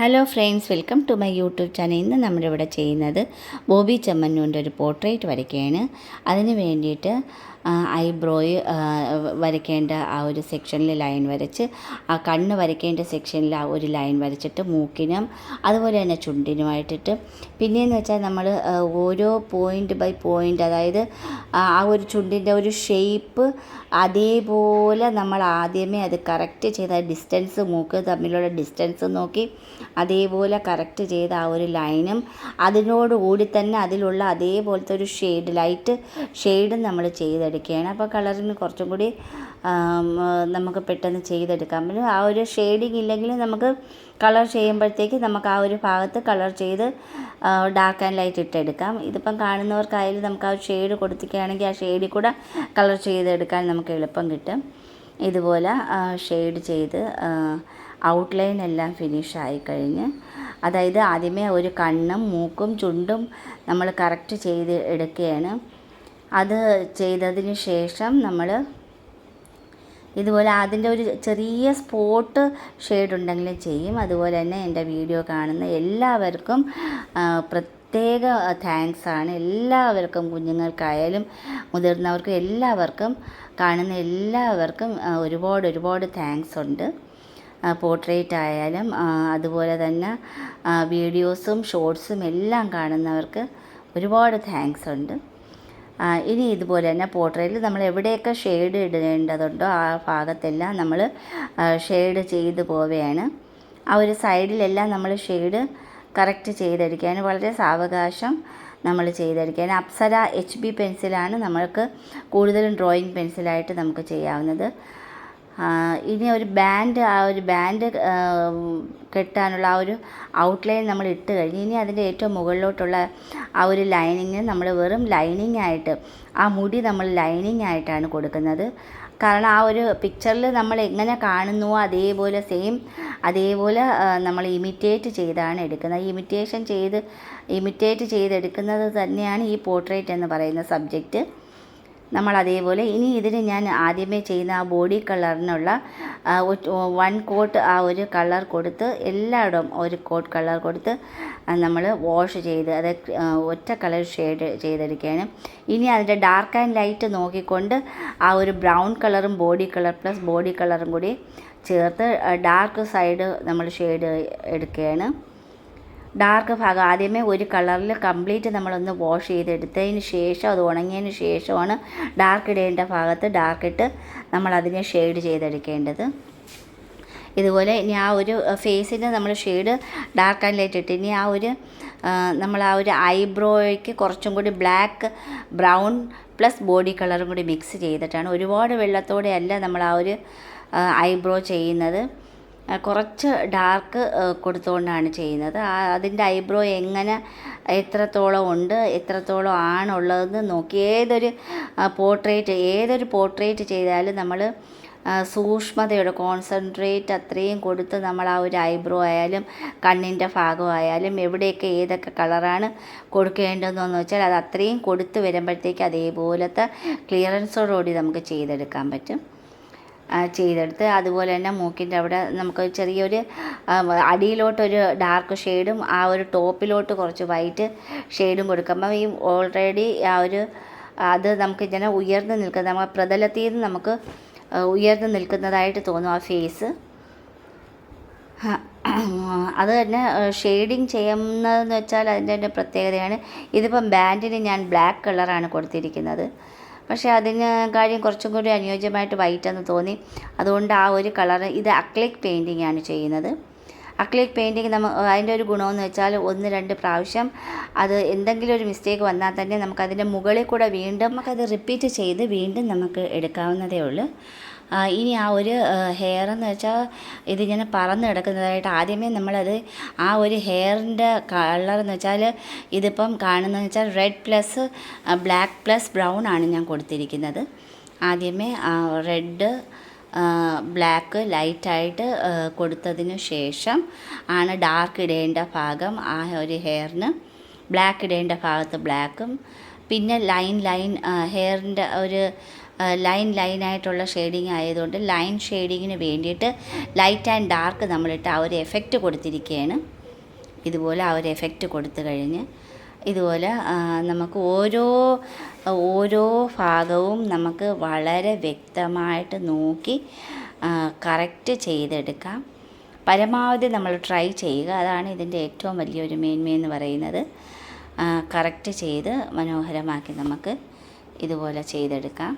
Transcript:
Hello friends, welcome to my YouTube channel. ഇന്ന് നമ്മളിവിടെ ചെയ്യുന്നത് ബോബി ചെമ്മണ്ണൂൻ്റെ ഒരു പോർട്രേറ്റ് വരയ്ക്കുകയാണ്. അതിന് വേണ്ടിയിട്ട് ഐബ്രോയ് വരയ്ക്കേണ്ട ആ ഒരു സെക്ഷനിൽ ലൈൻ വരച്ച്, ആ കണ്ണ് വരയ്ക്കേണ്ട സെക്ഷനിൽ ആ ഒരു ലൈൻ വരച്ചിട്ട് മൂക്കിനും അതുപോലെ തന്നെ ചുണ്ടിനുമായിട്ടിട്ട്, പിന്നെയെന്ന് വെച്ചാൽ നമ്മൾ ഓരോ പോയിൻ്റ് ബൈ പോയിൻ്റ്, അതായത് ആ ഒരു ചുണ്ടിൻ്റെ ഒരു ഷേപ്പ് അതേപോലെ നമ്മൾ ആദ്യമേ അത് കറക്റ്റ് ചെയ്ത ഡിസ്റ്റൻസ്, മൂക്ക് തമ്മിലുള്ള ഡിസ്റ്റൻസ് നോക്കി അതേപോലെ കറക്റ്റ് ചെയ്ത ആ ഒരു ലൈനും അതിനോടുകൂടി തന്നെ അതിലുള്ള അതേപോലത്തെ ഒരു ലൈറ്റ് ഷെയ്ഡും നമ്മൾ ചെയ്തെടുക്കുകയാണ്. അപ്പോൾ കളറിന് കുറച്ചും കൂടി നമുക്ക് പെട്ടെന്ന് ചെയ്തെടുക്കാൻ പറ്റും. ആ ഒരു ഷെയ്ഡിങ് ഇല്ലെങ്കിൽ നമുക്ക് കളർ ചെയ്യുമ്പോഴത്തേക്ക് നമുക്ക് ആ ഒരു ഭാഗത്ത് കളർ ചെയ്ത് ഡാർക്ക് ആൻഡ് ലൈറ്റ് ഇട്ടെടുക്കാം. ഇതിപ്പം കാണുന്നവർക്കായാലും നമുക്ക് ആ ഷെയ്ഡ് കൊടുത്തിക്കുകയാണെങ്കിൽ ആ ഷെയ്ഡിൽ കൂടെ കളർ ചെയ്തെടുക്കാൻ നമുക്ക് എളുപ്പം കിട്ടും. ഇതുപോലെ ഷെയ്ഡ് ചെയ്ത് ഔട്ട്ലൈൻ എല്ലാം ഫിനിഷായി കഴിഞ്ഞ്, അതായത് ആദ്യമേ ഒരു കണ്ണും മൂക്കും ചുണ്ടും നമ്മൾ കറക്റ്റ് ചെയ്ത് എടുക്കുകയാണ്. അത് ചെയ്തതിന് ശേഷം നമ്മൾ ഇതുപോലെ അതിൻ്റെ ഒരു ചെറിയ സ്പോട്ട് ഷെയ്ഡ് ഉണ്ടെങ്കിലും ചെയ്യും. അതുപോലെ തന്നെ എൻ്റെ വീഡിയോ കാണുന്ന എല്ലാവർക്കും പ്രത്യേക താങ്ക്സ് ആണ്. എല്ലാവർക്കും, കുഞ്ഞുങ്ങൾക്കായാലും മുതിർന്നവർക്കും എല്ലാവർക്കും, കാണുന്ന എല്ലാവർക്കും ഒരുപാട് താങ്ക്സ് ഉണ്ട്. പോർട്രേറ്റ് ആയാലും അതുപോലെ തന്നെ വീഡിയോസും ഷോർട്സും എല്ലാം കാണുന്നവർക്ക് ഒരുപാട് താങ്ക്സ് ഉണ്ട്. ഇനി ഇതുപോലെ തന്നെ പോർട്രേറ്റിൽ നമ്മൾ എവിടെയൊക്കെ ഷെയ്ഡ് ഇടേണ്ടതുണ്ടോ ആ ഭാഗത്തെല്ലാം നമ്മൾ ഷെയ്ഡ് ചെയ്ത് പോവുകയാണ്. ആ ഒരു സൈഡിലെല്ലാം നമ്മൾ ഷെയ്ഡ് കറക്റ്റ് ചെയ്തെടുക്കുകയാണ്. വളരെ സാവകാശം നമ്മൾ ചെയ്തെടുക്കുകയാണ്. അപ്സര HB പെൻസിലാണ് നമ്മൾക്ക് കൂടുതലും ഡ്രോയിങ് പെൻസിലായിട്ട് നമുക്ക് ചെയ്യാവുന്നത്. ഇനി ഒരു ബാൻഡ് കെട്ടാനുള്ള ആ ഒരു ഔട്ട്ലൈൻ നമ്മൾ ഇട്ട് കഴിഞ്ഞ്, ഇനി അതിൻ്റെ ഏറ്റവും മുകളിലോട്ടുള്ള ആ ഒരു ലൈനിങ് നമ്മൾ വെറും ലൈനിങ് ആയിട്ട്, ആ മുടി നമ്മൾ ലൈനിങ് ആയിട്ടാണ് കൊടുക്കുന്നത്. കാരണം ആ ഒരു പിക്ചറിൽ നമ്മൾ എങ്ങനെ കാണുന്നുവോ അതേപോലെ നമ്മൾ ഇമിറ്റേറ്റ് ചെയ്താണ് എടുക്കുന്നത്. ഇമിറ്റേറ്റ് ചെയ്തെടുക്കുന്നത് തന്നെയാണ് ഈ പോർട്രേറ്റ് എന്ന് പറയുന്ന സബ്ജക്റ്റ്. നമ്മൾ അതേപോലെ ഇനി ഇതിന് ഞാൻ ആദ്യമേ ചെയ്യുന്ന ആ ബോഡി കളറിനുള്ള 1 കോട്ട് ആ ഒരു കളർ കൊടുത്ത്, എല്ലായിടവും ഒരു കോട്ട് കളർ കൊടുത്ത് നമ്മൾ വാഷ് ചെയ്ത് അത് ഒറ്റ കളർ ഷെയ്ഡ് ചെയ്തെടുക്കുകയാണ്. ഇനി അതിൻ്റെ ഡാർക്ക് ആൻഡ് ലൈറ്റ് നോക്കിക്കൊണ്ട് ആ ഒരു ബ്രൗൺ കളറും ബോഡി കളറും കൂടി ചേർത്ത് ഡാർക്ക് സൈഡ് നമ്മൾ ഷെയ്ഡ് എടുക്കുകയാണ്. ഡാർക്ക് ഭാഗം ആദ്യമേ ഒരു കളറിൽ കംപ്ലീറ്റ് നമ്മളൊന്ന് വാഷ് ചെയ്തെടുത്തതിന് ശേഷം, അത് ഉണങ്ങിയതിന് ശേഷമാണ് ഡാർക്ക് ഇടേണ്ട ഭാഗത്ത് ഡാർക്ക് ഇട്ട് നമ്മളതിനെ ഷെയ്ഡ് ചെയ്തെടുക്കേണ്ടത്. ഇതുപോലെ ഇനി ആ ഒരു ഫേസിന് നമ്മൾ ഷെയ്ഡ് ഡാർക്ക് ആൻഡ് ലൈറ്റ് ഇട്ട്, ഇനി നമ്മൾ ആ ഒരു ഐബ്രോയ്ക്ക് കുറച്ചും കൂടി ബ്രൗൺ പ്ലസ് ബോഡി കളറും കൂടി മിക്സ് ചെയ്തിട്ടാണ്, ഒരുപാട് വെള്ളത്തോടെ അല്ല നമ്മൾ ആ ഒരു ഐബ്രോ ചെയ്യുന്നത്. കുറച്ച് ഡാർക്ക് കൊടുത്തുകൊണ്ടാണ് ചെയ്യുന്നത്. അതിൻ്റെ ഐബ്രോ എത്രത്തോളം ഉണ്ട്, എത്രത്തോളം ആണുള്ളതെന്ന് നോക്കി ഏതൊരു പോർട്രേറ്റ് ചെയ്താലും നമ്മൾ സൂക്ഷ്മതയോടെ കോൺസെൻട്രേറ്റ് അത്രയും കൊടുത്ത് നമ്മൾ ആ ഒരു ഐബ്രോ ആയാലും കണ്ണിൻ്റെ ഭാഗമായാലും എവിടെയൊക്കെ ഏതൊക്കെ കളറാണ് കൊടുക്കേണ്ടതെന്ന് വെച്ചാൽ അത് അത്രയും കൊടുത്ത് വരുമ്പോഴത്തേക്ക് അതേപോലത്തെ ക്ലിയറൻസോടുകൂടി നമുക്ക് ചെയ്തെടുക്കാൻ പറ്റും. ചെയ്തെടുത്ത് അതുപോലെ തന്നെ മൂക്കിൻ്റെ അവിടെ നമുക്ക് ചെറിയൊരു അടിയിലോട്ടൊരു ഡാർക്ക് ഷെയ്ഡും ആ ഒരു ടോപ്പിലോട്ട് കുറച്ച് വൈറ്റ് ഷെയ്ഡും കൊടുക്കുമ്പോൾ ഈ ഓൾറെഡി അത് നമുക്കിങ്ങനെ ഉയർന്നു നിൽക്കുന്ന, നമ്മൾ പ്രതലത്തിൽ നിന്ന് നമുക്ക് ഉയർന്നു നിൽക്കുന്നതായിട്ട് തോന്നും ആ ഫേസ്. അത് തന്നെ ഷെയ്ഡിങ് ചെയ്യുന്നതെന്ന് വെച്ചാൽ അതിൻ്റെ തന്നെ പ്രത്യേകതയാണ്. ഇതിപ്പം ബാൻഡിന് ഞാൻ ബ്ലാക്ക് കളറാണ് കൊടുത്തിരിക്കുന്നത്. പക്ഷേ അതിന് കാര്യം കുറച്ചും കൂടി അനുയോജ്യമായിട്ട് വൈറ്റെന്ന് തോന്നി. അതുകൊണ്ട് ആ ഒരു കളർ, ഇത് അക്ലിക് പെയിൻറ്റിംഗ് ആണ് ചെയ്യുന്നത്. അക്ലിക് പെയിൻറ്റിങ് അതിൻ്റെ ഒരു ഗുണമെന്ന് വെച്ചാൽ 1-2 പ്രാവശ്യം അത് എന്തെങ്കിലും ഒരു മിസ്റ്റേക്ക് വന്നാൽ തന്നെ നമുക്കതിൻ്റെ മുകളിൽ കൂടെ വീണ്ടും നമുക്കത് റിപ്പീറ്റ് ചെയ്ത് വീണ്ടും നമുക്ക് എടുക്കാവുന്നതേ ഉള്ളൂ. ഇനി ആ ഒരു ഹെയർ എന്ന് വെച്ചാൽ ഇതിങ്ങനെ പറന്ന് കിടക്കുന്നതായിട്ട് ആദ്യമേ നമ്മളത് ആ ഒരു ഹെയറിൻ്റെ കളറെന്ന് വെച്ചാൽ ഇതിപ്പം കാണുന്നതെന്ന് വെച്ചാൽ red plus black plus brown ആണ് ഞാൻ കൊടുത്തിരിക്കുന്നത്. ആദ്യമേ റെഡ് ബ്ലാക്ക് ലൈറ്റായിട്ട് കൊടുത്തതിന് ശേഷം ആണ് ഡാർക്ക് ഇടേണ്ട ഭാഗം ആ ഒരു ഹെയറിന്, ബ്ലാക്ക് ഇടേണ്ട ഭാഗത്ത് ബ്ലാക്കും, പിന്നെ ലൈൻ ഹെയറിൻ്റെ ഒരു ലൈനായിട്ടുള്ള ഷെയ്ഡിങ് ആയതുകൊണ്ട് ലൈൻ ഷെയ്ഡിങ്ങിന് വേണ്ടിയിട്ട് ലൈറ്റ് ആൻഡ് ഡാർക്ക് നമ്മളിട്ട് ആ ഒരു എഫക്റ്റ് കൊടുത്തിരിക്കുകയാണ്. ഇതുപോലെ ആ ഒരു എഫക്റ്റ് കൊടുത്തു കഴിഞ്ഞ് ഇതുപോലെ നമുക്ക് ഓരോ ഭാഗവും നമുക്ക് വളരെ വ്യക്തമായിട്ട് നോക്കി കറക്റ്റ് ചെയ്തെടുക്കാം. പരമാവധി നമ്മൾ ട്രൈ ചെയ്യുക. അതാണ് ഇതിൻ്റെ ഏറ്റവും വലിയൊരു മേന്മയെന്ന് പറയുന്നത്. കറക്റ്റ് ചെയ്ത് മനോഹരമാക്കി നമുക്ക് ഇതുപോലെ ചെയ്തെടുക്കാം.